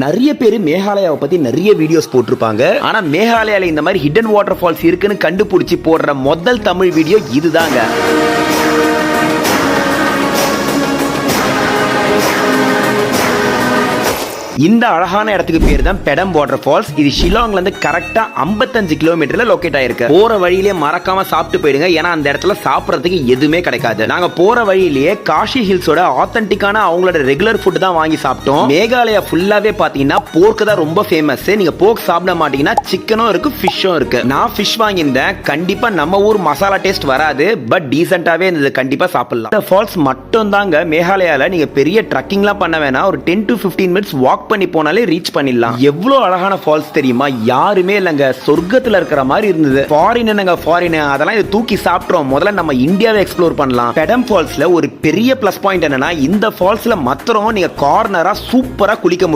நிறைய பேர் மேகாலயாவை பத்தி நிறைய வீடியோஸ் போட்டிருப்பாங்க. ஆனா மேகாலயால இந்த மாதிரி ஹிடன் வாட்டர் ஃபால்ஸ் இருக்குன்னு கண்டுபிடிச்சி போடுற முதல் தமிழ் வீடியோ இதுதாங்க. இந்த அழகான இடத்துக்கு பேர் தான் பெடம் வாட்டர் ஃபால்ஸ். இது ஷிலாங்ல இருந்து கரெக்டா 55 கிலோமீட்டர்ல லொகேட் ஆயிருக்கு. போற வழியிலே மறக்காம சாப்பிட்டு போயிடுங்க, ஏன்னா அந்த இடத்துல சாப்பிடறதுக்கு எதுவுமே கிடைக்காது. நாங்க போற வழியிலேயே காஷி ஹில்ஸோட ஆத்தென்டிக்கான அவங்களோட ரெகுலர் ஃபுட் தான் வாங்கி சாப்பிட்டோம். மேகாலயா ஃபுல்லாவே பாத்தீங்கன்னா போர்க்கு தான் ரொம்ப ஃபேமஸ். நீங்க போர்க் சாப்பிட மாட்டீங்கன்னா சிக்கனும் இருக்கு, ஃபிஷ்ஷும் இருக்கு. நான் ஃபிஷ் வாங்கியிருந்தேன். கண்டிப்பா நம்ம ஊர் மசாலா டேஸ்ட் வராது, பட் டீசென்டாவே இருந்தது. கண்டிப்பா சாப்பிடலாம். இந்த ஃபால்ஸ் மட்டும் தாங்க மேகாலயால. நீங்க பெரிய ட்ரக்கிங்லாம் பண்ண வேணாம், ஒரு 10 to 15 மினிட்ஸ் வாக் பண்ணி போனாலே ரீச் பண்ணிடலாம். எவ்வளவு அழகான ஃபால்ஸ் தெரியுமா? யாருமே இல்லங்க, சொர்க்கத்துல இருக்கிற மாதிரி இருந்தது. ஃபாரின் என்னங்க ஃபாரின், அதெல்லாம் இது தூக்கி சாப்பிட்டோம். முதல்ல நம்ம இந்தியாவை எக்ஸ்ப்ளோர் பண்ணலாம். பெடம் ஃபால்ஸ்ல ஒரு பெரிய பிளஸ் பாயிண்ட் என்னன்னா, இந்த ஃபால்ஸ்ல மாத்திரம் நீங்க கார்னரா சூப்பரா குளிக்க முடியும்.